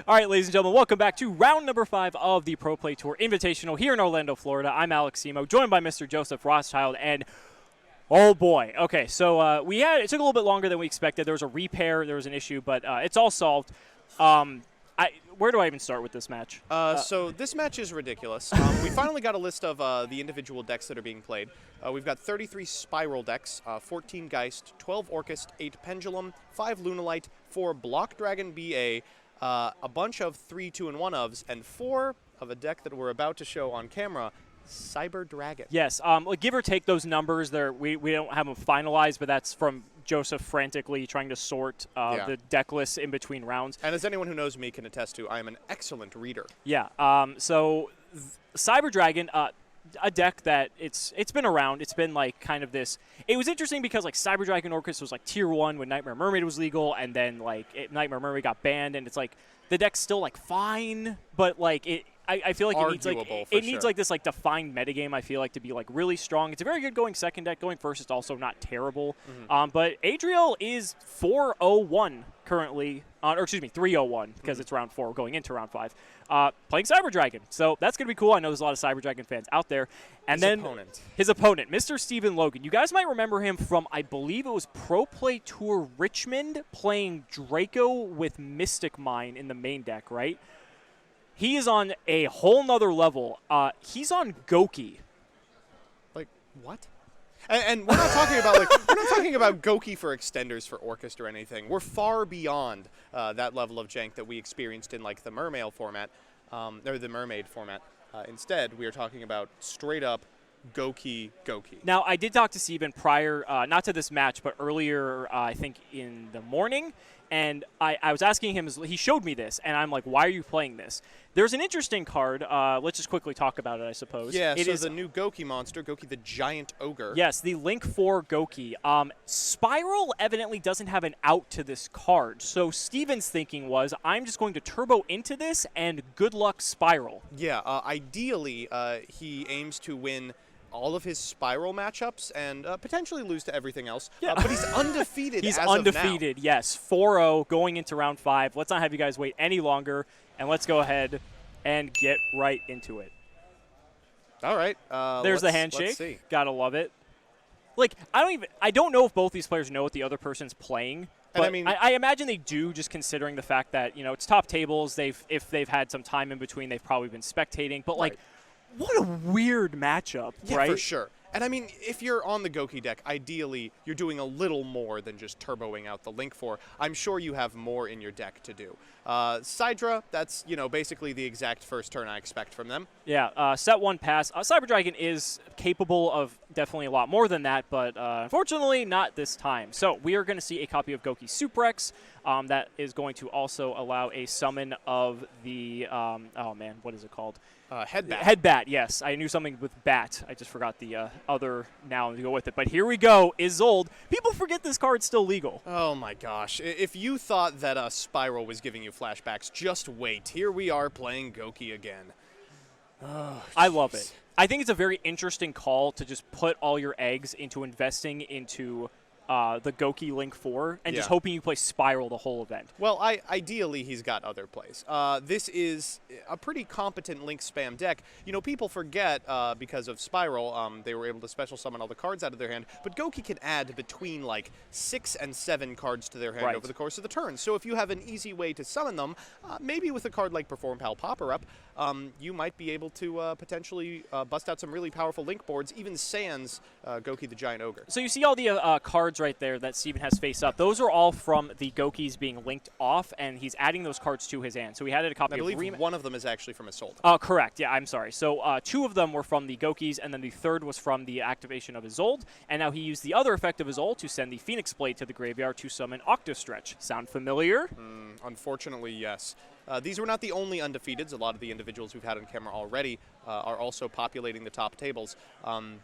All right, ladies and gentlemen, welcome back to round number 5 of the Pro Play Tour Invitational here in Orlando, Florida. I'm Alex Simo, joined by Mr. Joseph Rothschild, and oh boy. Okay, so it took a little bit longer than we expected. There was a repair, there was an issue, but it's all solved. Where do I even start with this match? So this match is ridiculous. We finally got a list of the individual decks that are being played. We've got 33 Spiral decks, 14 Geist, 12 Orchest, 8 Pendulum, 5 Lunalite, 4 Block Dragon BA, a bunch of 3, 2, and 1-ofs, and 4 of a deck that we're about to show on camera, Cyber Dragon. Yes, give or take those numbers, we don't have them finalized, but that's from Joseph frantically trying to sort the deck lists in between rounds. And as anyone who knows me can attest to, I am an excellent reader. Yeah, Cyber Dragon, a deck that it's been around. It's been like kind of this. It was interesting because like Cyber Dragon Orchestra was like tier 1 when Nightmare Mermaid was legal, and then like Nightmare Mermaid got banned, and it's like the deck's still like fine, but like I feel like it needs like this like defined metagame. I feel like to be like really strong. It's a very good going second deck. Going first, it's also not terrible. But Adriel is 4-0-1 currently, or excuse me, 3-0-1 because it's round 4 going into round 5. Playing Cyber Dragon, so that's gonna be cool. I know there's a lot of Cyber Dragon fans out there. And his opponent, Mr. Steven Logan. You guys might remember him from, I believe it was Pro Play Tour Richmond, playing Draco with Mystic Mine in the main deck, right? He is on a whole nother level. He's on Gouki. Like what? And we're not talking about Gouki for extenders for Orchest or anything. We're far beyond that level of jank that we experienced in like the Mermaid format, or the Mermaid format. Instead, we are talking about straight up Gouki. Now, I did talk to Steven prior, not to this match, but earlier, I think in the morning, and I was asking him, he showed me this, and I'm like, why are you playing this? There's an interesting card. Let's just quickly talk about it, I suppose. Yeah, it is the new Gouki monster, Gouki the Giant Ogre. Yes, the Link 4 Gouki. Spiral evidently doesn't have an out to this card, so Steven's thinking was, I'm just going to turbo into this, and good luck Spiral. Yeah, ideally, he aims to win all of his Spiral matchups and potentially lose to everything else. Yeah. But he's undefeated He's as undefeated, of now. yes. 4-0 going into round 5. Let's not have you guys wait any longer, and let's go ahead and get right into it. All right. There's the handshake. Let's see. Gotta love it. Like, I don't know if both these players know what the other person's playing. But I mean, I imagine they do, just considering the fact that, you know, it's top tables. If they've had some time in between, they've probably been spectating. But, like, what a weird matchup, right? Yeah, for sure. And I mean, if you're on the Gouki deck, ideally, you're doing a little more than just turboing out the Link 4. I'm sure you have more in your deck to do. Sidra, that's, you know, basically the exact first turn I expect from them. Yeah, set 1 pass. Cyber Dragon is capable of definitely a lot more than that, but unfortunately not this time. So we are going to see a copy of Gouki Suprex that is going to also allow a summon of the, oh man, what is it called? Headbat. Headbat, yes. I knew something with bat. I just forgot the other noun to go with it. But here we go, Isolde. People forget this card's still legal. Oh my gosh. If you thought that Spiral was giving you flashbacks, just wait. Here we are playing Gouki again. Oh, I love it. I think it's a very interesting call to just put all your eggs into investing into the Gouki Link 4 and just hoping you play Spiral the whole event. Well, ideally, he's got other plays. This is a pretty competent Link spam deck. You know, people forget because of Spiral, they were able to special summon all the cards out of their hand, but Gouki can add between like 6 and 7 cards to their hand over the course of the turn. So if you have an easy way to summon them, maybe with a card like Perform Pal Popper-Up, you might be able to potentially bust out some really powerful Link boards, even sans Gouki the Giant Ogre. So you see all the cards right there that Steven has face up. Those are all from the Goukis being linked off, and he's adding those cards to his hand. So he added a copy of I believe one of them is actually from Isolde. Correct. Yeah, I'm sorry. So 2 of them were from the Goukis, and then the 3rd was from the activation of Isolde. And now he used the other effect of Isolde to send the Phoenix Blade to the graveyard to summon Octostretch. Sound familiar? Unfortunately, yes. These were not the only undefeateds. A lot of the individuals we've had on camera already are also populating the top tables.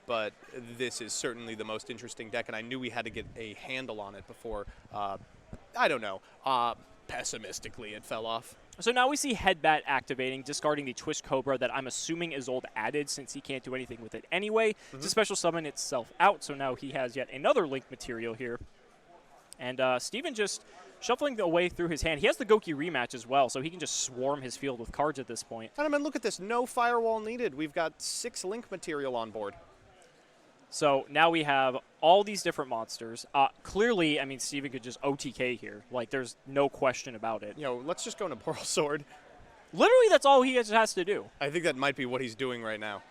But this is certainly the most interesting deck, and I knew we had to get a handle on it before, I don't know, pessimistically it fell off. So now we see Headbat activating, discarding the Twist Cobra that I'm assuming Isolde added since he can't do anything with it anyway. To special summon itself out, so now he has yet another Link material here. And Steven just shuffling away through his hand. He has the Gouki rematch as well, so he can just swarm his field with cards at this point. And I mean, look at this. No firewall needed. We've got 6 link material on board. So now we have all these different monsters. Clearly, I mean, Steven could just OTK here. Like, there's no question about it. You know, let's just go into Boral Sword. Literally, that's all he has to do. I think that might be what he's doing right now.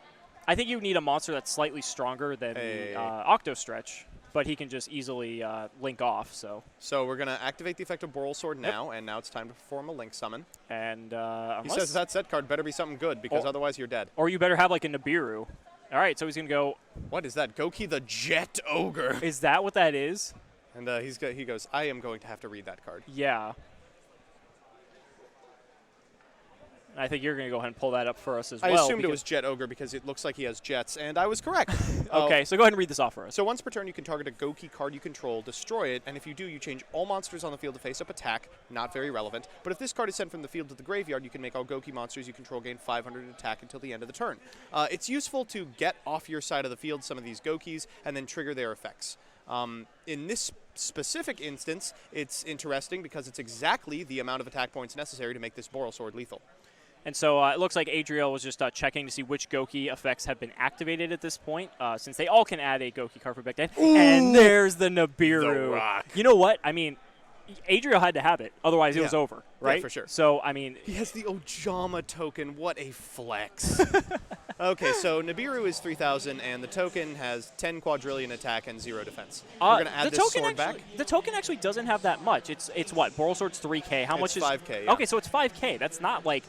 I think you need a monster that's slightly stronger than the Octo Stretch, but he can just easily link off. So we're going to activate the effect of Boral Sword now, and now it's time to perform a link summon. And he says that set card better be something good, because otherwise you're dead. Or you better have like a Nibiru. All right, so he's going to go. What is that? Gouki the Jet Ogre. Is that what that is? And he goes, I am going to have to read that card. Yeah. I think you're going to go ahead and pull that up for us as well. I assumed it was Jet Ogre because it looks like he has jets, and I was correct. Okay, so go ahead and read this off for us. So once per turn, you can target a Gouki card you control, destroy it, and if you do, you change all monsters on the field to face-up attack. Not very relevant. But if this card is sent from the field to the graveyard, you can make all Gouki monsters you control gain 500 attack until the end of the turn. It's useful to get off your side of the field some of these Goukis and then trigger their effects. In this specific instance, it's interesting because it's exactly the amount of attack points necessary to make this Boral Sword lethal. And so it looks like Adriel was just checking to see which Gouki effects have been activated at this point, since they all can add a Gouki card for back then. And there's the Nibiru. The Rock. You know what? I mean, Adriel had to have it. Otherwise, it was over, right? Yeah, for sure. So, I mean... He has the Ojama token. What a flex. Okay, so Nibiru is 3,000, and the token has 10 quadrillion attack and 0 defense. We're going to add this sword back. The token actually doesn't have that much. It's what? Boral Sword's 3K. How much is... 5K, yeah. Okay, so it's 5K. That's not like...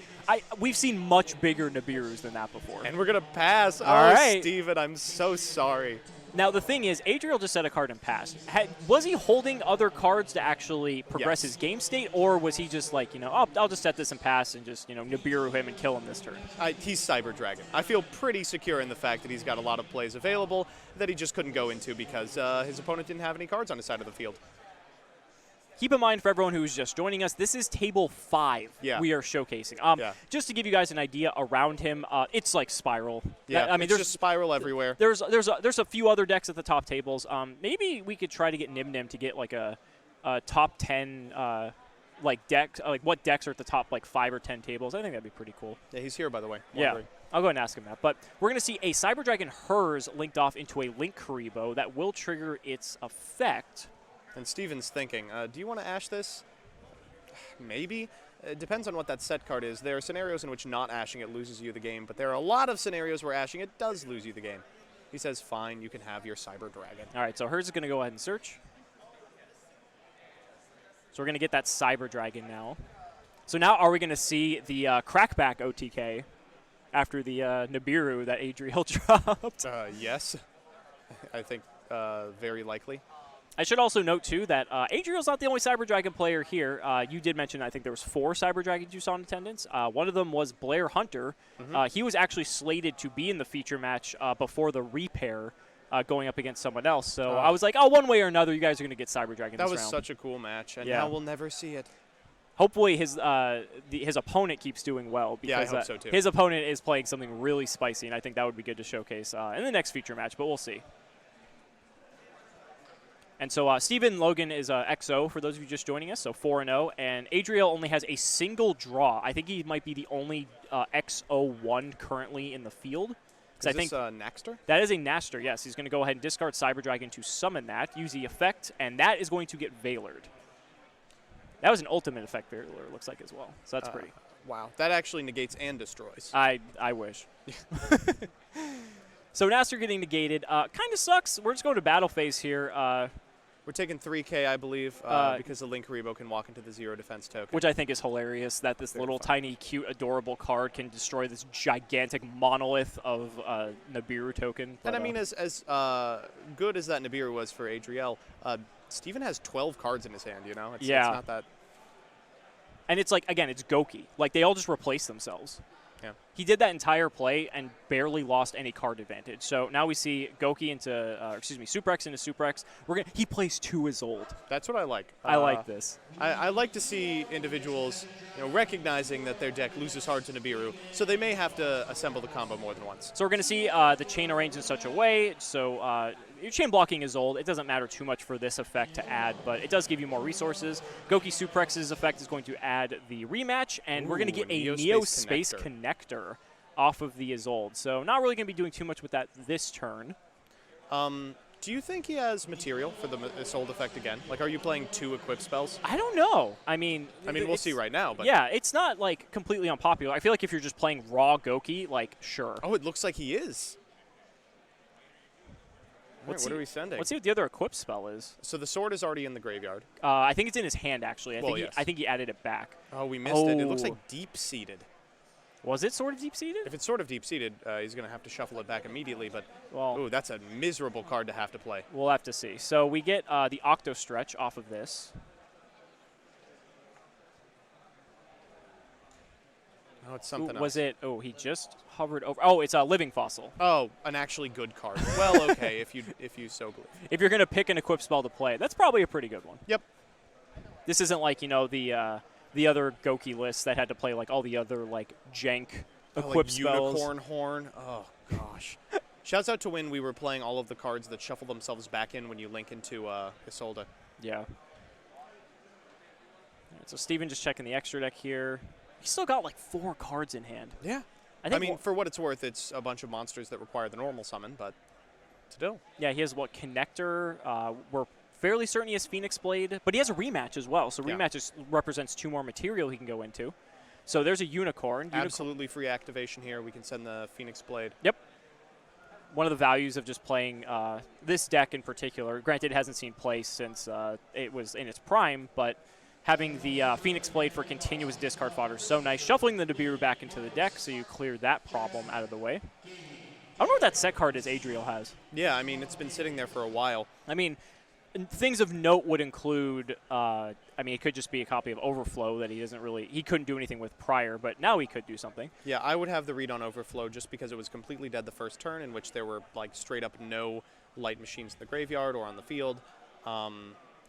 We've seen much bigger Nibirus than that before. And we're going to pass. All right. Steven, I'm so sorry. Now, the thing is, Adriel just set a card and passed. Was he holding other cards to actually progress his game state, or was he just like, I'll just set this and pass and just, Nibiru him and kill him this turn? He's Cyber Dragon. I feel pretty secure in the fact that he's got a lot of plays available that he just couldn't go into because his opponent didn't have any cards on his side of the field. Keep in mind, for everyone who's just joining us, this is Table 5 we are showcasing. Just to give you guys an idea around him, it's like Spiral. Yeah, I mean, there's just Spiral everywhere. There's a few other decks at the top tables. Maybe we could try to get Nim to get like a top 10 deck. Like what decks are at the top 5 or 10 tables. I think that'd be pretty cool. Yeah, he's here, by the way. Yeah, I'll go ahead and ask him that. But we're going to see a Cyber Dragon Hers linked off into a Link Karibo that will trigger its effect. And Steven's thinking, do you want to ash this? Maybe. It depends on what that set card is. There are scenarios in which not ashing it loses you the game, but there are a lot of scenarios where ashing it does lose you the game. He says, fine, you can have your Cyber Dragon. All right, so Hers is going to go ahead and search. So we're going to get that Cyber Dragon now. So now are we going to see the Crackback OTK after the Nibiru that Adriel dropped? Yes. I think very likely. I should also note, too, that Adriel's not the only Cyber Dragon player here. You did mention, I think there was 4 Cyber Dragons you saw in attendance. One of them was Blair Hunter. He was actually slated to be in the feature match before the repair going up against someone else. So I was like, one way or another, you guys are going to get Cyber Dragon this round. That was such a cool match, and now we'll never see it. Hopefully his opponent keeps doing well, because I hope so too. His opponent is playing something really spicy, and I think that would be good to showcase in the next feature match, but we'll see. And so Steven Logan is XO, for those of you just joining us, so 4-0. And Adriel only has a single draw. I think he might be the only XO1 currently in the field. Is this a Naxter? That is a Naxter, yes. He's going to go ahead and discard Cyber Dragon to summon that, use the effect, and that is going to get Veilered. That was an ultimate effect Veiler, it looks like, as well. So that's pretty. Wow. That actually negates and destroys. I wish. So Naxter getting negated. Kind of sucks. We're just going to battle phase here. We're taking 3K, I believe, because the Link Karibo can walk into the 0 defense token. Which I think is hilarious, that this little tiny, cute, adorable card can destroy this gigantic monolith of Nibiru token. But, and I mean, as good as that Nibiru was for Adriel, Steven has 12 cards in his hand, It's not that... And it's like, again, it's Gouki. Like, they all just replace themselves. Yeah. He did that entire play and barely lost any card advantage. So now we see Gouki into, Suprex into Suprex. He plays 2 as old. That's what I like. I like this. I like to see individuals, recognizing that their deck loses hard to Nibiru, so they may have to assemble the combo more than once. So we're going to see the chain arranged in such a way. So your chain blocking is old. It doesn't matter too much for this effect to add, but it does give you more resources. Gouki Suprex's effect is going to add the rematch, and we're going to get a Neo Space Connector off of the Isolde. So not really going to be doing too much with that this turn. Do you think he has material for the Isolde effect again? Like, are you playing 2 equip spells? I don't know. I mean, we'll see right now. But yeah, it's not like completely unpopular. I feel like if you're just playing raw Gouki, like sure. Oh, it looks like he is. What are we sending? Let's see what the other equip spell is. So the sword is already in the graveyard. I think it's in his hand actually. Yes. I think he added it back. Oh, we missed it. It looks like deep-seated. Was it sort of deep-seated? If it's sort of deep-seated, he's going to have to shuffle it back immediately. But ooh, that's a miserable card to have to play. We'll have to see. So we get the Octo Stretch off of this. Oh, it's something else. Was it? Oh, he just hovered over. Oh, it's a Living Fossil. Oh, an actually good card. Well, okay, if you so believe. If you're going to pick an equip spell to play, that's probably a pretty good one. Yep. This isn't like, the other Gouki lists that had to play like all the other like jank equip like spells. Unicorn Horn. Oh gosh. Shouts out to when we were playing all of the cards that shuffle themselves back in when you link into Isolde. Yeah. All right, so Steven just checking the extra deck here. He's still got like 4 cards in hand. Yeah. I mean, for what it's worth, it's a bunch of monsters that require the normal summon, but still. Yeah, he has what, Connector. We're fairly certain he has Phoenix Blade, but he has a rematch as well. So rematch represents 2 more material he can go into. So there's a Unicorn. Absolutely free activation here. We can send the Phoenix Blade. Yep. One of the values of just playing this deck in particular, granted it hasn't seen play since it was in its prime, but having the Phoenix Blade for continuous discard fodder is so nice. Shuffling the Nibiru back into the deck so you clear that problem out of the way. I don't know what that set card is YuGiOh has. Yeah, I mean, it's been sitting there for a while. I mean, things of note would include, it could just be a copy of Overflow that he couldn't do anything with prior, but now he could do something. Yeah, I would have the read on Overflow just because it was completely dead the first turn, in which there were like straight up no light machines in the graveyard or on the field.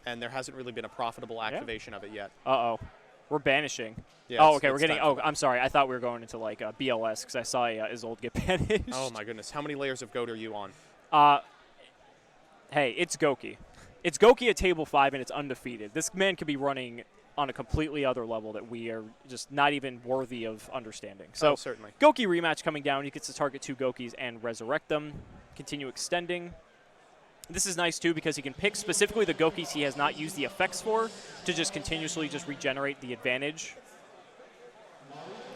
And there hasn't really been a profitable activation of it yet. Uh-oh. We're banishing. Yeah, okay, we're getting... Oh, I'm sorry. I thought we were going into, like, BLS because I saw Isolde get banished. Oh, my goodness. How many layers of GOAT are you on? Hey, it's Gouki. It's Gouki at table 5, and it's undefeated. This man could be running on a completely other level that we are just not even worthy of understanding. So, certainly. Gouki rematch coming down. He gets to target 2 Goukis and resurrect them. Continue extending. This is nice, too, because he can pick specifically the Goukis he has not used the effects for to just continuously just regenerate the advantage.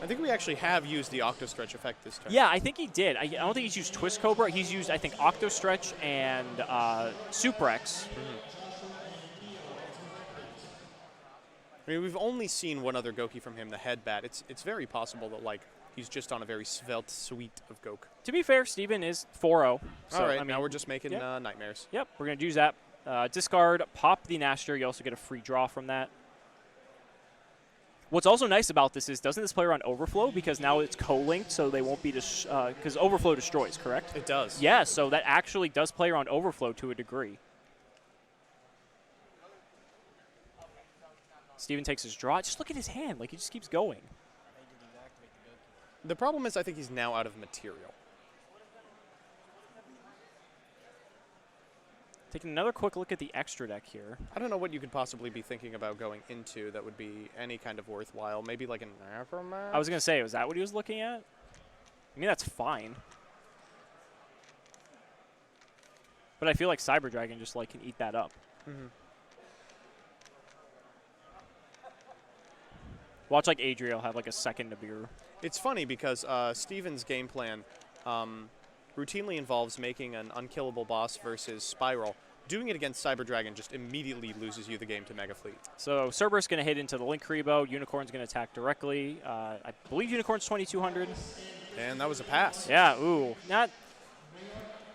I think we actually have used the Octo Stretch effect this turn. Yeah, I think he did. I don't think he's used Twist Cobra. He's used, I think, Octo Stretch and Suprex. I mean, we've only seen one other Gouki from him, the Headbat. It's very possible that, like, he's just on a very svelte suite of Gouk. To be fair, Steven is 4-0. So, all right, now we're just making nightmares. Yep, we're going to use that. Discard, pop the Nashter. You also get a free draw from that. What's also nice about this is, doesn't this play around Overflow? Because now it's co-linked, so they won't be, because Overflow destroys, correct? It does. Yeah, so that actually does play around Overflow to a degree. Steven takes his draw. Just look at his hand. Like, he just keeps going. The problem is I think he's now out of material. Taking another quick look at the extra deck here. I don't know what you could possibly be thinking about going into that would be any kind of worthwhile. Maybe like an Necromancer? I was going to say, was that what he was looking at? I mean, that's fine. But I feel like Cyber Dragon just like can eat that up. Mm-hmm. Watch like Adriel have like a second Nibiru. It's funny because Steven's game plan routinely involves making an unkillable boss versus Spiral. Doing it against Cyber Dragon just immediately loses you the game to Mega Fleet. So Cerberus going to hit into the Link Rebo. Unicorn's going to attack directly. I believe Unicorn's 2200. And that was a pass. Yeah, ooh.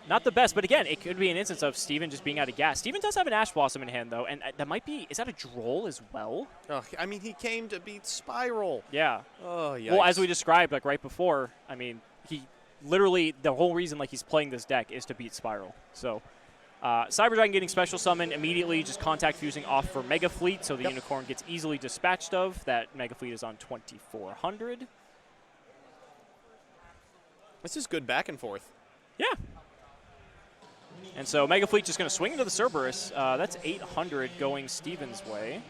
Not the best, but again, it could be an instance of Steven just being out of gas. Steven does have an Ash Blossom in hand, though, and that might be, is that a Droll as well? Oh, I mean, he came to beat Spiral. Yeah. Oh, yikes. Well, as we described, like right before, I mean, he literally, the whole reason like he's playing this deck is to beat Spiral. So, Cyber Dragon getting special summon, immediately just contact fusing off for Mega Fleet, so the Unicorn gets easily dispatched of. That Mega Fleet is on 2400. This is good back and forth. Yeah. And so Mega Fleet just going to swing into the Cerberus. That's 800 going Steven's way.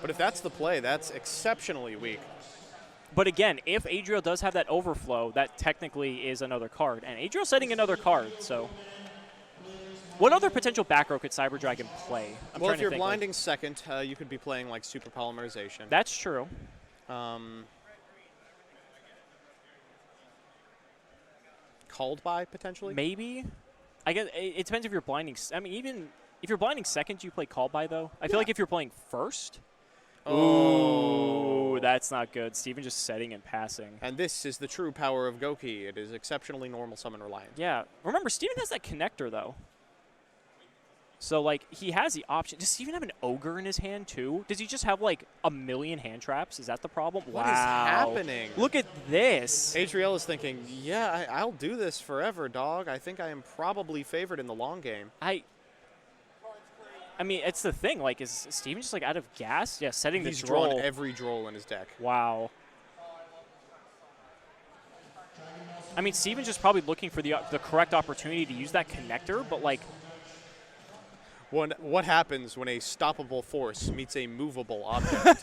But if that's the play, that's exceptionally weak. But again, if Adriel does have that overflow, that technically is another card. And Adriel's setting another card, so. What other potential back row could Cyber Dragon play? Well, if you're blinding second, you could be playing like Super Polymerization. That's true. Called by, potentially? Maybe. I guess it depends if you're blinding. I mean, even if you're blinding second, you play called by, though. I feel like if you're playing first. Oh. Ooh, that's not good. Steven just setting and passing. And this is the true power of Gouki. It is exceptionally normal summon reliant. Yeah. Remember, Steven has that connector, though. So, like, he has the option. Does Steven have an Ogre in his hand, too? Does he just have, like, a million hand traps? Is that the problem? What is happening? Look at this. Adriel is thinking, yeah, I'll do this forever, dog. I think I am probably favored in the long game. I mean, it's the thing. Like, is Steven just, like, out of gas? Yeah, setting the He's droll. drawn every droll in his deck. Wow. I mean, Steven's just probably looking for the correct opportunity to use that connector, but, like, what happens when a stoppable force meets a movable object?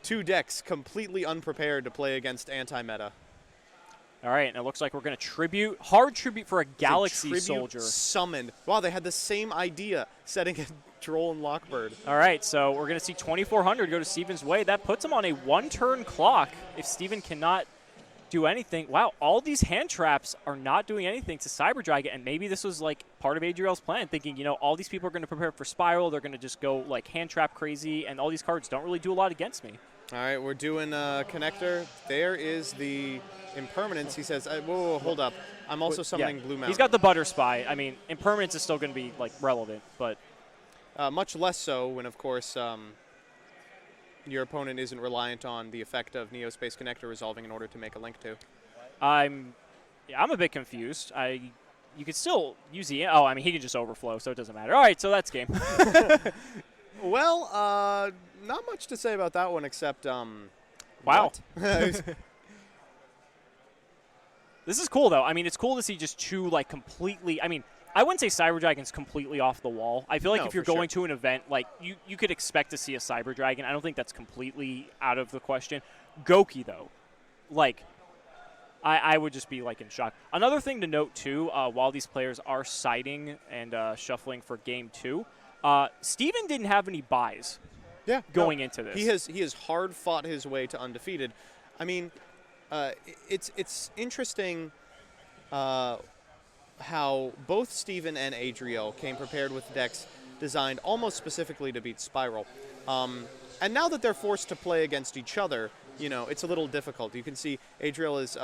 Two decks completely unprepared to play against anti-meta. all right, and it looks like we're going to hard tribute for a Galaxy Tribute Soldier. Summoned. Wow, they had the same idea, setting a Droll and Lockbird. All right, so we're going to see 2,400 go to Steven's way. That puts him on a one-turn clock if Steven cannot do anything. Wow, all these hand traps are not doing anything to Cyber Dragon, and maybe this was like part of Adriel's plan, thinking, you know, all these people are going to prepare for Spiral. They're going to just go like hand trap crazy, and all these cards don't really do a lot against me. All right, we're doing connector. There is the Impermanence. He says, whoa, hold up. I'm also summoning Blue Mountain. He's got the Butter Spy. I mean, Impermanence is still going to be like relevant, but much less so when, of course, your opponent isn't reliant on the effect of Neospace Connector resolving in order to make a link to. I'm a bit confused. You could still use the I mean, he can just overflow, so it doesn't matter. All right, so that's game. Well, not much to say about that one except wow. This is cool though. I mean, it's cool to see just two like completely. I mean, I wouldn't say Cyber Dragon's completely off the wall. I feel like if you're going to an event, like you could expect to see a Cyber Dragon. I don't think that's completely out of the question. Gouki though, like I would just be like in shock. Another thing to note too, while these players are siding and shuffling for game two, Steven didn't have any buys. Yeah, going into this, he has hard fought his way to undefeated. I mean, it's interesting how both Steven and Adriel came prepared with decks designed almost specifically to beat Spiral. And now that they're forced to play against each other, you know, it's a little difficult. You can see Adriel is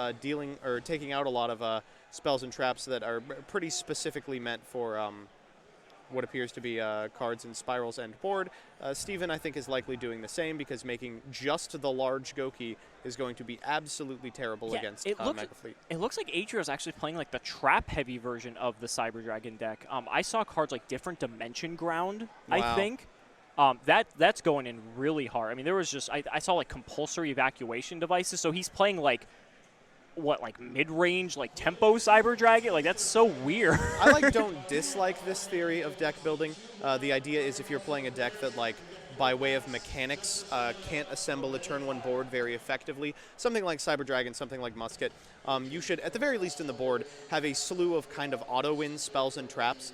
taking out a lot of spells and traps that are pretty specifically meant for what appears to be cards in Spiral's end board. Steven, I think, is likely doing the same because making just the large Gouki is going to be absolutely terrible against Mega Fleet. It looks like Adriel's actually playing like the trap-heavy version of the Cyber Dragon deck. I saw cards like Different Dimension Ground, wow. I think. That's going in really hard. I mean, there was just I saw like compulsory evacuation devices, so he's playing like mid-range, like tempo Cyber Dragon? Like, that's so weird. I don't dislike this theory of deck building. The idea is if you're playing a deck that, like, by way of mechanics, can't assemble a turn one board very effectively, something like Cyber Dragon, something like Musket, you should, at the very least in the board, have a slew of kind of auto-win spells and traps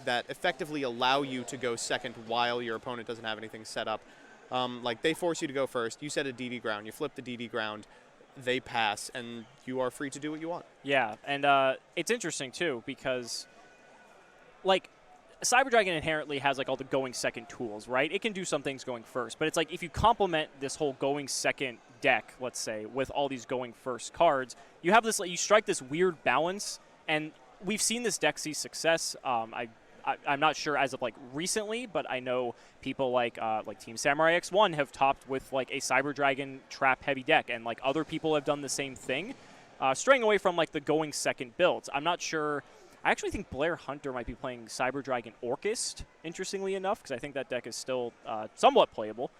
that effectively allow you to go second while your opponent doesn't have anything set up. Like, they force you to go first. You set a DD ground. You flip the DD ground. They pass, and you are free to do what you want. Yeah, and it's interesting, too, because, like, Cyber Dragon inherently has, like, all the going second tools, right? It can do some things going first, but it's like if you complement this whole going second deck, let's say, with all these going first cards, you have this, like, you strike this weird balance, and we've seen this deck see success. I'm not sure as of like recently, but I know people like Team Samurai X1 have topped with like a Cyber Dragon trap heavy deck, and like other people have done the same thing, straying away from like the going second builds. I'm not sure. I actually think Blair Hunter might be playing Cyber Dragon Orchist, interestingly enough, because I think that deck is still somewhat playable.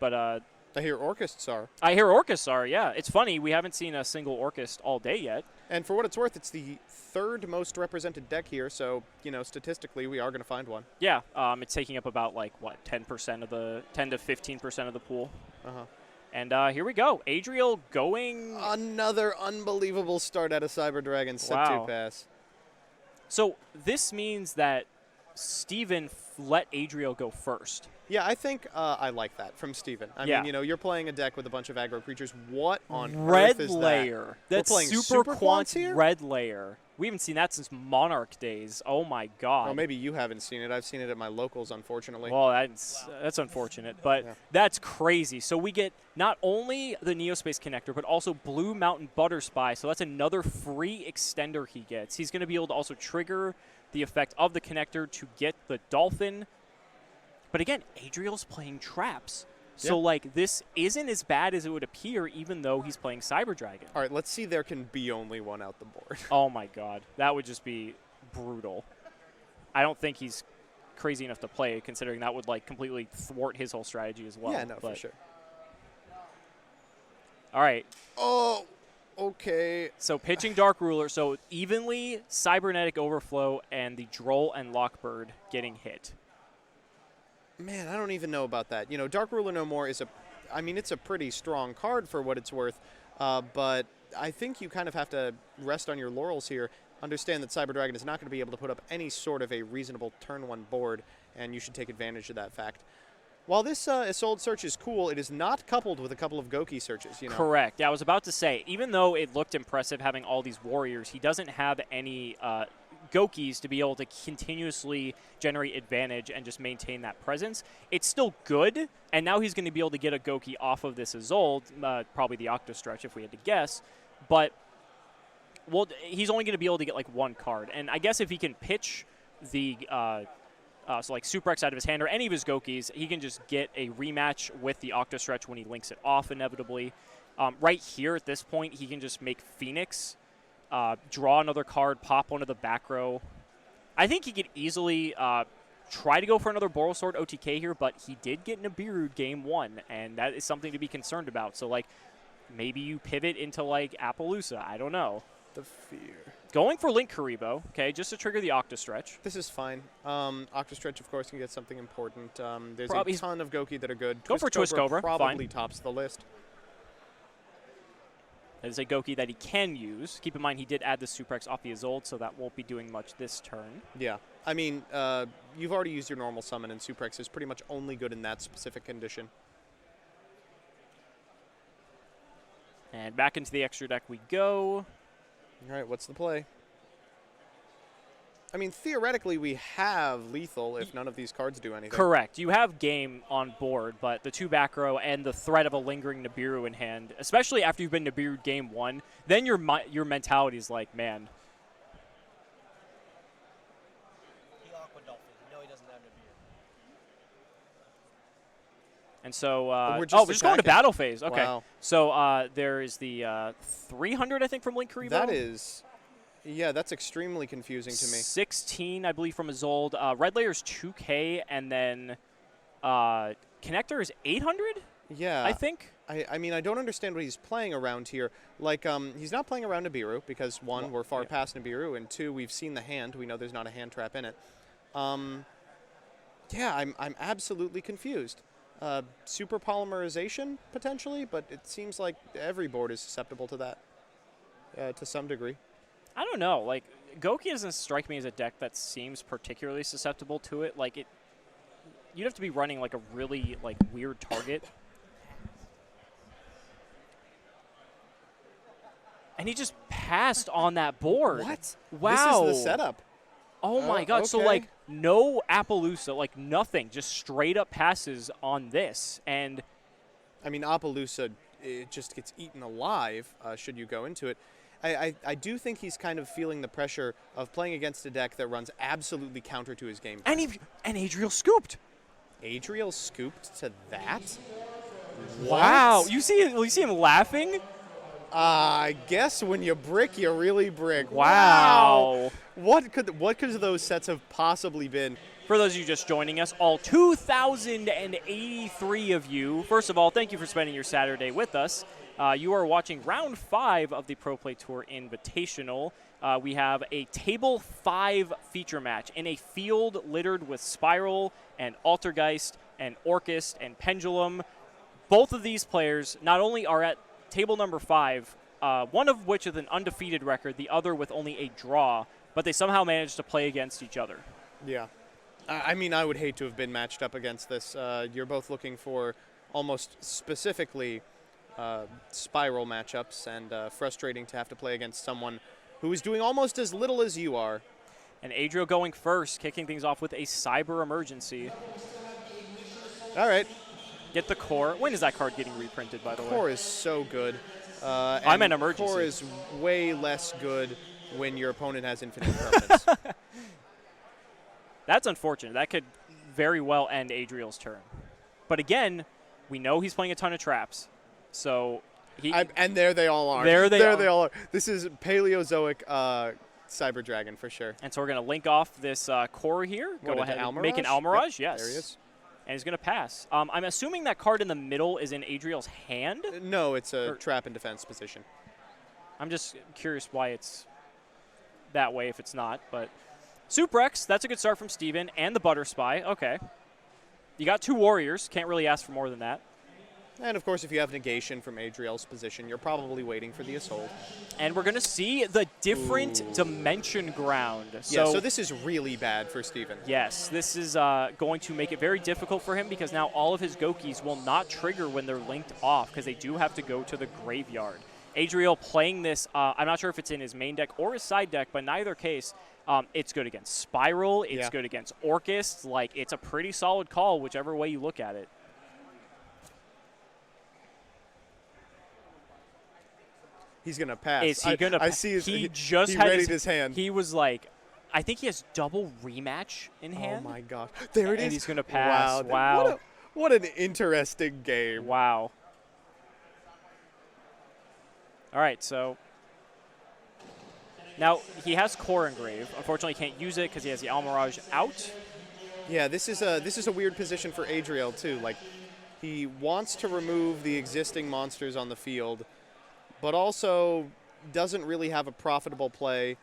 But I hear Orchists are. I hear Orchists are. Yeah, it's funny we haven't seen a single Orchist all day yet. And for what it's worth, it's the third most represented deck here, so, you know, statistically, we are going to find one. Yeah, it's taking up about, like, what, 10% of the, 10 to 15% of the pool. Uh-huh. And here we go. Adriel going. Another unbelievable start out of Cyber Dragon. Set 2 pass. So this means that Steven let Adriel go first. Yeah, I think I like that from Steven. I mean, you know, you're playing a deck with a bunch of aggro creatures. What on earth is layer. that? That's We're playing super quant here? red layer. We haven't seen that since Monarch days. Oh my god. Well, maybe you haven't seen it. I've seen it at my locals, unfortunately. Well, that's unfortunate, but that's crazy. So we get not only the Neospace connector, but also Blue Mountain Butter Spy. So that's another free extender he gets. He's going to be able to also trigger the effect of the connector to get the Dolphin. But again, Adriel's playing traps. So, like, this isn't as bad as it would appear, even though he's playing Cyber Dragon. All right, let's see there can be only one out the board. Oh, my God. That would just be brutal. I don't think he's crazy enough to play, considering that would, like, completely thwart his whole strategy as well. Yeah, no, for sure. All right. Oh, okay. So, pitching Dark Ruler. So, evenly, Cybernetic Overflow and the Droll and Lockbird getting hit. Man, I don't even know about that. You know, Dark Ruler No More is it's a pretty strong card for what it's worth, but I think you kind of have to rest on your laurels here. Understand that Cyber Dragon is not going to be able to put up any sort of a reasonable turn 1 board, and you should take advantage of that fact. While this Isolde search is cool, it is not coupled with a couple of Gouki searches, you know? Correct. Yeah, I was about to say, even though it looked impressive having all these warriors, he doesn't have any Goukis to be able to continuously generate advantage and just maintain that presence. It's still good, and now he's going to be able to get a Gouki off of this Isolde, probably the Octostretch if we had to guess, but well, he's only going to be able to get like one card. And I guess if he can pitch the so like Super X out of his hand or any of his Goukis, he can just get a rematch with the Octostretch when he links it off inevitably. Right here at this point, he can just make Phoenix, draw another card, pop one of the back row. I think he could easily try to go for another Borosword OTK here, but he did get Nibiru game 1, and that is something to be concerned about. So, like, maybe you pivot into, like, Appaloosa. I don't know. The fear. Going for Link Karibo, okay, just to trigger the Octostretch. This is fine. Octostretch, of course, can get something important. There's a ton of Gouki that are good. Go for Twist Cobra. Probably tops the list. That is a Gouki that he can use. Keep in mind he did add the Super X off the Isolde, so that won't be doing much this turn. Yeah. I mean, you've already used your normal summon, and Super X is pretty much only good in that specific condition. And back into the extra deck we go. All right, what's the play? I mean, theoretically, we have lethal if none of these cards do anything. Correct. You have game on board, but the 2 back row and the threat of a lingering Nibiru in hand, especially after you've been Nibiru game 1, then your mentality is like, man. He Aqua Dolphin. No, he doesn't have Nibiru. And so, we're just going to battle phase. Okay. Wow. So there is the 300, I think, from Link Karibo. That is... Yeah, that's extremely confusing to me. 16, I believe, from Isolde. Red layer is 2K, and then Connector is 800? Yeah. I think. I mean, I don't understand what he's playing around here. Like, he's not playing around Nibiru because, 1, we're far past Nibiru, and 2, we've seen the hand. We know there's not a hand trap in it. Yeah, I'm absolutely confused. Super polymerization, potentially, but it seems like every board is susceptible to that to some degree. I don't know. Like, Gouki doesn't strike me as a deck that seems particularly susceptible to it. Like, you'd have to be running, like, a really, like, weird target. And he just passed on that board. What? Wow. This is the setup. Oh, my God. Okay. So, like, no Appaloosa, like, nothing. Just straight up passes on this. And I mean, Appaloosa, it just gets eaten alive should you go into it. I do think he's kind of feeling the pressure of playing against a deck that runs absolutely counter to his game. And Adriel scooped. Adriel scooped to that? Wow. What? You see him laughing? I guess when you brick, you really brick. Wow. What could those sets have possibly been? For those of you just joining us, all 2,083 of you, first of all, thank you for spending your Saturday with us. You are watching round 5 of the Pro Play Tour Invitational. We have a Table 5 feature match in a field littered with Spiral and Altergeist and Orchist and Pendulum. Both of these players not only are at table number 5, one of which with an undefeated record, the other with only a draw, but they somehow managed to play against each other. Yeah. I mean, I would hate to have been matched up against this. You're both looking for almost specifically Spiral matchups, and frustrating to have to play against someone who is doing almost as little as you are. And YuGiOh going first, kicking things off with a Cyber Emergency. All right. Get the core. When is that card getting reprinted, by the way? Core is so good. I'm an emergency. Core is way less good when your opponent has infinite permanence. That's unfortunate. That could very well end Adriel's turn. But again, we know he's playing a ton of traps. So and there they all are. There they all are. This is Paleozoic Cyber Dragon for sure. And so we're going to link off this core here. Go ahead and make an Almirage. Yep, yes. There he is. And he's going to pass. I'm assuming that card in the middle is in Adriel's hand? No, it's a trap and defense position. I'm just curious why it's that way if it's not. But Suprex, that's a good start from Steven, and the Butter Spy. Okay. You got 2 warriors. Can't really ask for more than that. And, of course, if you have negation from Adriel's position, you're probably waiting for the assault. And we're going to see the different dimension ground. So this is really bad for Steven. Yes, this is going to make it very difficult for him because now all of his Gokis will not trigger when they're linked off because they do have to go to the graveyard. Adriel playing this, I'm not sure if it's in his main deck or his side deck, but in either case, it's good against Spiral, it's good against Orchist. Like, it's a pretty solid call, whichever way you look at it. He's going to pass. Is he going to pass? He just had his hand. He was like, I think he has double rematch in hand. Oh, my God. There it is. And he's going to pass. Wow. What an interesting game. Wow. All right, so now he has Core Engrave. Unfortunately, he can't use it because he has the Almirage out. Yeah, this is a weird position for Adriel, too. Like, he wants to remove the existing monsters on the field, but also doesn't really have a profitable play.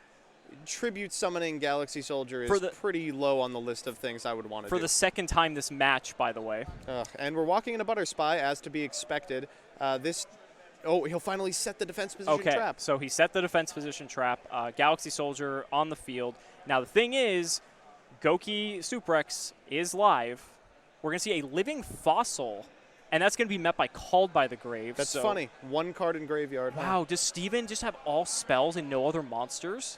Tribute summoning Galaxy Soldier is pretty low on the list of things I would want to do. For the second time this match, by the way. And we're walking in a Butter Spy, as to be expected. He'll finally set the defense position trap. Okay, so he set the defense position trap. Galaxy Soldier on the field. Now, the thing is, Gouki Suprex is live. We're going to see a Living Fossil. And that's going to be met by Called by the Grave. That's funny. 1 card in graveyard. Wow, does Steven just have all spells and no other monsters?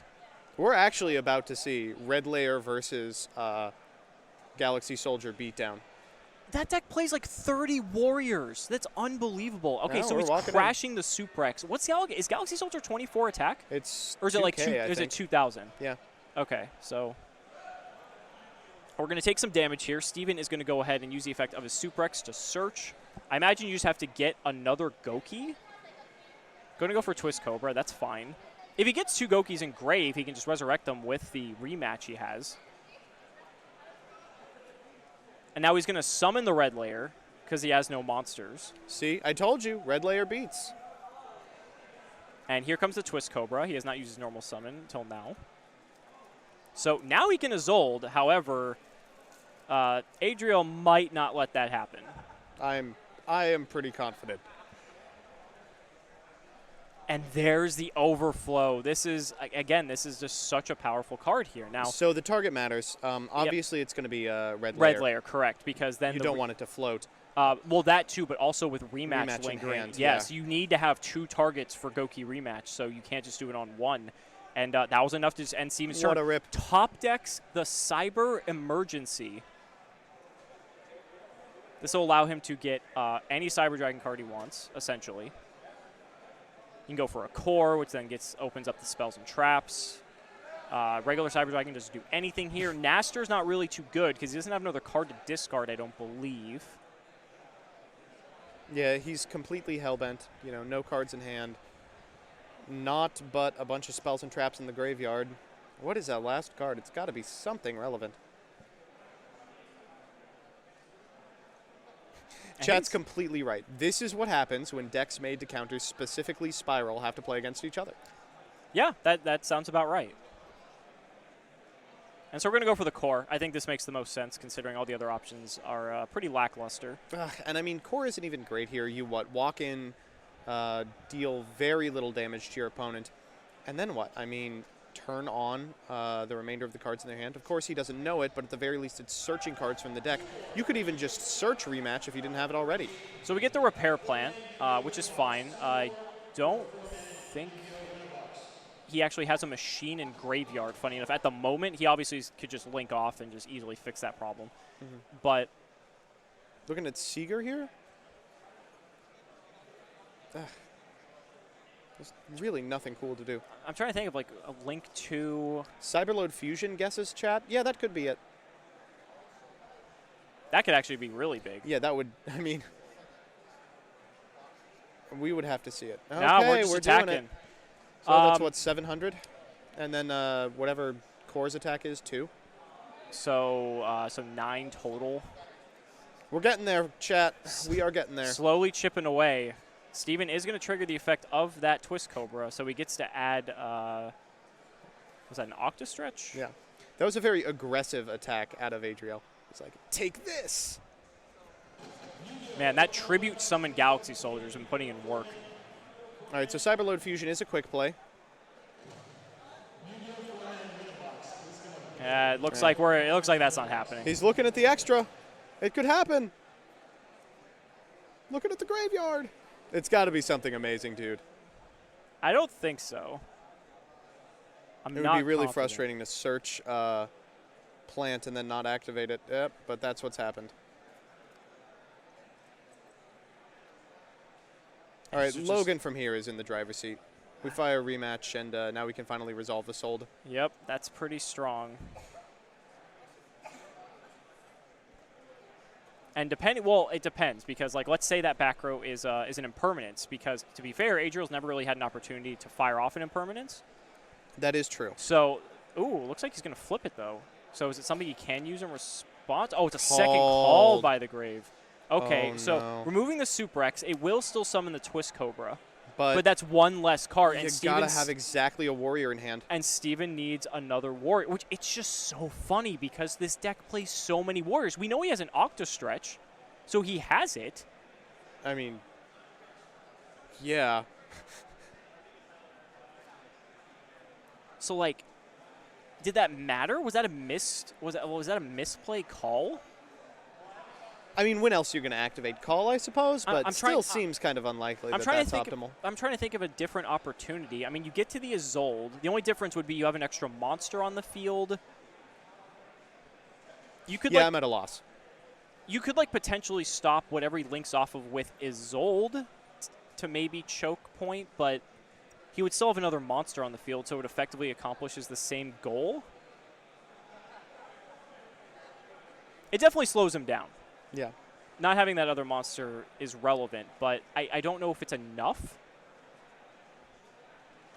We're actually about to see Red Layer versus Galaxy Soldier beatdown. That deck plays like 30 warriors. That's unbelievable. Okay, so he's crashing the Suprex. Is Galaxy Soldier 24 attack? It's or is it like 2000? Yeah. Okay, so we're going to take some damage here. Steven is going to go ahead and use the effect of his Suprex to search. I imagine you just have to get another Gouki. Going to go for Twist Cobra. That's fine. If he gets 2 Gokis in Grave, he can just resurrect them with the rematch he has. And now he's going to summon the Red Layer because he has no monsters. See, I told you, Red Layer beats. And here comes the Twist Cobra. He has not used his normal summon until now. So now he can Isolde. However, Adriel might not let that happen. I am pretty confident. And there's the overflow. This is just such a powerful card here. Now, so the target matters. Obviously, it's going to be Red Layer. Red Layer, correct, because then you don't want it to float. Well, that too, but also with rematch lingering. Hand, yes, you need to have 2 targets for Gouki rematch, so you can't just do it on 1. And that was enough to just end Steven's turn. What a rip. Top decks the Cyber Emergency. This will allow him to get any Cyber Dragon card he wants, essentially. You can go for a Core, which then opens up the spells and traps. Regular Cyber Dragon doesn't do anything here. Naster's not really too good because he doesn't have another card to discard, I don't believe. Yeah, he's completely hellbent. No cards in hand. Not but a bunch of spells and traps in the graveyard. What is that last card? It's got to be something relevant. Chat's completely right. This is what happens when decks made to counter specifically Spiral have to play against each other. Yeah, that sounds about right. And so we're going to go for the core. I think this makes the most sense considering all the other options are pretty lackluster. And I mean, core isn't even great here. You walk in, deal very little damage to your opponent, and then what? I mean, turn on the remainder of the cards in their hand. Of course, he doesn't know it, but at the very least, it's searching cards from the deck. You could even just search rematch if you didn't have it already. So we get the repair plant, which is fine. I don't think he actually has a machine in graveyard, funny enough. At the moment, he obviously could just link off and just easily fix that problem. But looking at Seeger here, there's really nothing cool to do. I'm trying to think of like a link to Cyberload Fusion guesses, chat? Yeah, that could be it. that could actually be really big. Yeah, that would, I mean, we would have to see it. Okay, Now we're just attacking. doing it. So that's what, 700? And then whatever Core's attack is, 2? So 9 total. We're getting there, chat. We are getting there. Slowly chipping away. Steven is going to trigger the effect of that Twist Cobra, so he gets to add, was that an Octastretch? Yeah. That was a very aggressive attack out of Adriel. It's like, take this! Man, that Tribute Summon Galaxy Soldiers and putting in work. All right, so Cyberload Fusion is a quick play. It looks like that's not happening. He's looking at the extra. It could happen. Looking at the graveyard. It's got to be something amazing, dude. I don't think so. It would be really frustrating to search plant and then not activate it. Yep, but that's what's happened. All right, Logan from here is in the driver's seat. We fire a rematch, and now we can finally resolve the sold. Yep, that's pretty strong. And it depends because, like, let's say that back row is an impermanence because, to be fair, Adriel's never really had an opportunity to fire off an impermanence. That is true. So, looks like he's going to flip it, though. So is it something he can use in response? Oh, it's a second call by the grave. Okay, so removing the Super X, it will still summon the Twist Cobra. But that's one less card. You gotta have exactly a warrior in hand. And Steven needs another warrior, which it's just so funny because this deck plays so many warriors. We know he has an Octastretch, so he has it. I mean, yeah. So, like, did that matter? Was that a misplay call? I mean, when else are you going to activate call, I suppose, but I'm still seems kind of unlikely that's optimal. I'm trying to think of a different opportunity. I mean, you get to the Isolde. The only difference would be you have an extra monster on the field. You could I'm at a loss. You could, like, potentially stop whatever he links off of with Isolde to maybe choke point, but he would still have another monster on the field, so it effectively accomplishes the same goal. It definitely slows him down. Yeah. Not having that other monster is relevant, but I don't know if it's enough.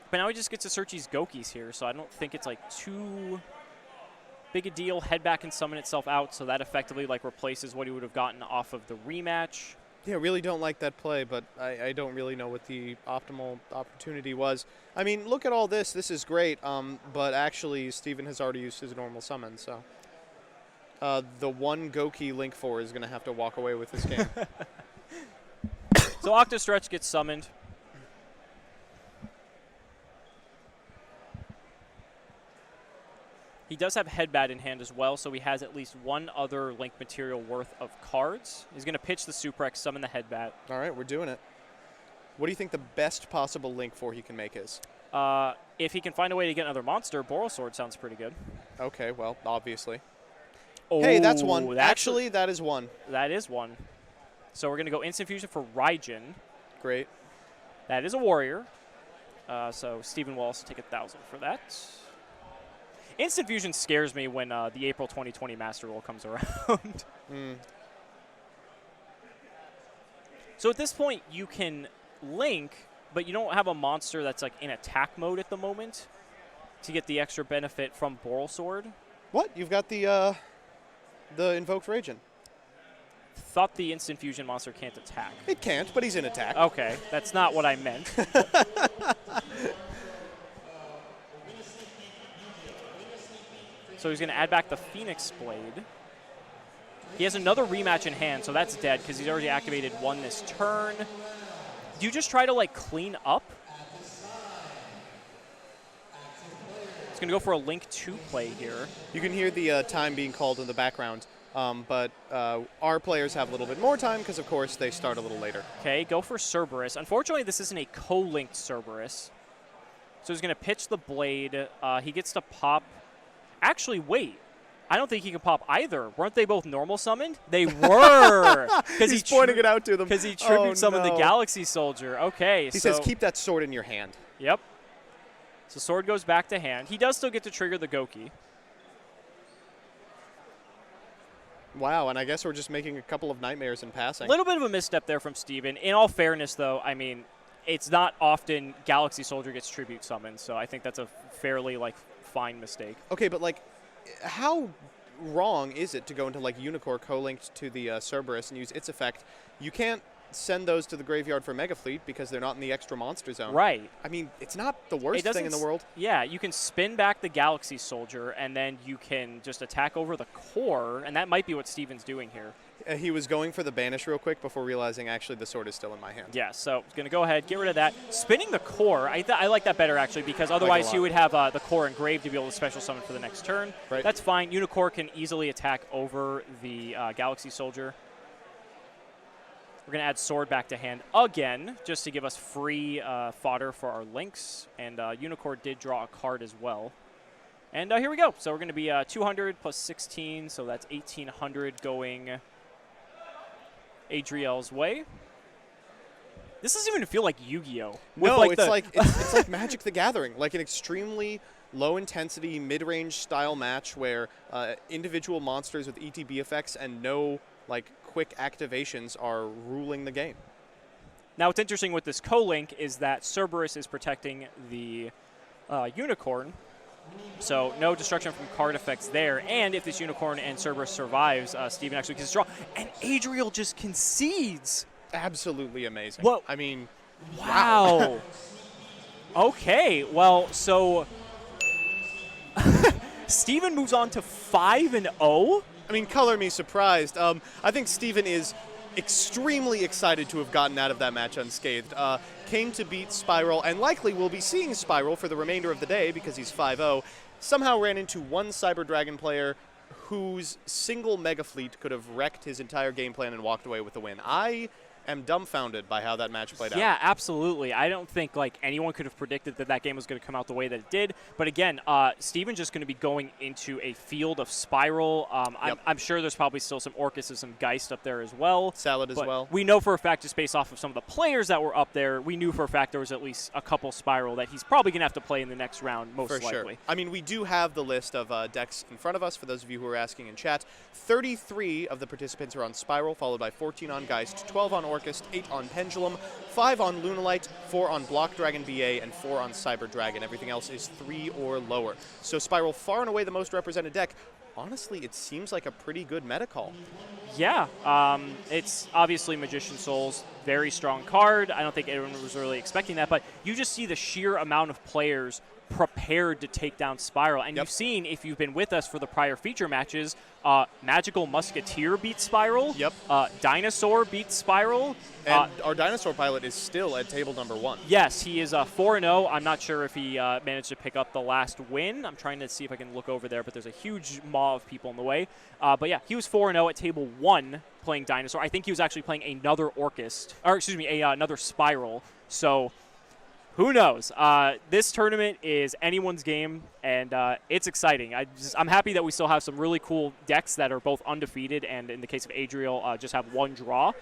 But now he just gets to search these Gokis here, so I don't think it's, like, too big a deal. Head back and summon itself out, so that effectively, like, replaces what he would have gotten off of the rematch. Yeah, really don't like that play, but I don't really know what the optimal opportunity was. I mean, look at all this. This is great, but actually Steven has already used his normal summon, so... the one Gouki Link 4 is going to have to walk away with this game. So Octastretch gets summoned. He does have Headbat in hand as well, so he has at least one other Link material worth of cards. He's going to pitch the Super X, summon the Headbat. All right, we're doing it. What do you think the best possible Link 4 he can make is? If he can find a way to get another monster, Boral Sword sounds pretty good. Okay, well, obviously. Oh, hey, that's one. Actually, that is one. That is one. So we're going to go Instant Fusion for Raijin. Great. That is a warrior. So Steven will also take 1,000 for that. Instant Fusion scares me when the April 2020 Master Roll comes around. So at this point, you can link, but you don't have a monster that's like in attack mode at the moment to get the extra benefit from Boral Sword. What? You've got the Invoked Raijin. thought the instant fusion monster can't attack. It can't, but he's in attack. Okay, that's not what I meant. So he's going to add back the Phoenix Blade. He has another rematch in hand, so that's dead because he's already activated one this turn. Do you just try to, like, clean up? He's going to go for a Link 2 play here. You can hear the time being called in the background, but our players have a little bit more time because, of course, they start a little later. Okay, go for Cerberus. Unfortunately, this isn't a co-linked Cerberus. So he's going to pitch the Blade. He gets to pop. Actually, wait. I don't think he can pop either. Weren't they both normal summoned? They were. He's pointing it out to them. Because he tribute summoned the Galaxy Soldier. Okay. He says, keep that sword in your hand. Yep. So sword goes back to hand. He does still get to trigger the Gouki. Wow, and I guess we're just making a couple of nightmares in passing. A little bit of a misstep there from Steven. In all fairness, though, I mean, it's not often Galaxy Soldier gets tribute summoned, so I think that's a fairly, like, fine mistake. Okay, but, like, how wrong is it to go into, like, Unicorn co-linked to the Cerberus and use its effect? You can't send those to the graveyard for Mega Fleet because they're not in the extra monster zone. Right. I mean, it's not the worst thing in the world. Yeah, you can spin back the Galaxy Soldier, and then you can just attack over the core, and that might be what Steven's doing here. He was going for the banish real quick before realizing, actually, the sword is still in my hand. Yeah, so he's going to go ahead, get rid of that. Spinning the core, I like that better, actually, because otherwise you would have the core engraved to be able to special summon for the next turn. Right. That's fine. Unicorn can easily attack over the Galaxy Soldier. We're going to add sword back to hand again, just to give us free fodder for our links. And Unicorn did draw a card as well. And here we go. So we're going to be 200 plus 16, so that's 1,800 going Adriel's way. This doesn't even feel like Yu-Gi-Oh! No, like it's like Magic the Gathering, like an extremely low-intensity, mid-range style match where individual monsters with ETB effects and no like quick activations are ruling the game. Now, what's interesting with this co-link is that Cerberus is protecting the Unicorn, so no destruction from card effects there. And if this Unicorn and Cerberus survives, Steven actually gets a draw. And Adriel just concedes. Absolutely amazing. Whoa. I mean, wow. Okay, well, so Steven moves on to 5-0. I mean, color me surprised. I think Steven is extremely excited to have gotten out of that match unscathed. Came to beat Spiral, and likely will be seeing Spiral for the remainder of the day because he's 5-0. Somehow ran into one Cyber Dragon player whose single Mega Fleet could have wrecked his entire game plan and walked away with the win. I am dumbfounded by how that match played out. Yeah, absolutely. I don't think like anyone could have predicted that that game was going to come out the way that it did. But again, Steven's just going to be going into a field of Spiral. Yep. I'm sure there's probably still some Orcus and some Geist up there as well. Salad as but well. We know for a fact, just based off of some of the players that were up there, we knew for a fact there was at least a couple Spiral that he's probably going to have to play in the next round, most likely. Sure. I mean, we do have the list of decks in front of us, for those of you who are asking in chat. 33 of the participants are on Spiral, followed by 14 on Geist, 12 on Orcus, 8 on Pendulum, 5 on Lunalite, 4 on Block Dragon BA, and 4 on Cyber Dragon. Everything else is 3 or lower. So Spiral, far and away the most represented deck. Honestly, it seems like a pretty good meta call. Yeah, it's obviously Magician Souls, very strong card. I don't think anyone was really expecting that, but you just see the sheer amount of players prepared to take down Spiral. And Yep. You've seen, if you've been with us for the prior feature matches, Magical Musketeer beats Spiral. Yep. Dinosaur beats Spiral. And our Dinosaur pilot is still at table number 1. Yes, he is 4-0. I'm not sure if he managed to pick up the last win. I'm trying to see if I can look over there, but there's a huge maw of people in the way. But yeah, he was 4-0 at table 1 playing Dinosaur. I think he was actually playing another Orcus, or excuse me, another Spiral. So who knows? This tournament is anyone's game, and it's exciting. I'm happy that we still have some really cool decks that are both undefeated, and in the case of Adriel, just have one draw.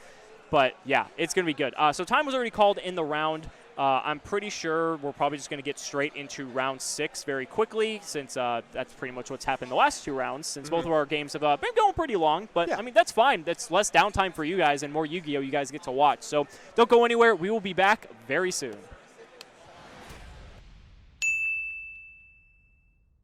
But yeah, it's going to be good. So time was already called in the round. I'm pretty sure we're probably just going to get straight into round 6 very quickly, since that's pretty much what's happened the last 2 rounds, since both of our games have been going pretty long. But, yeah. I mean, that's fine. That's less downtime for you guys and more Yu-Gi-Oh! You guys get to watch. So don't go anywhere. We will be back very soon.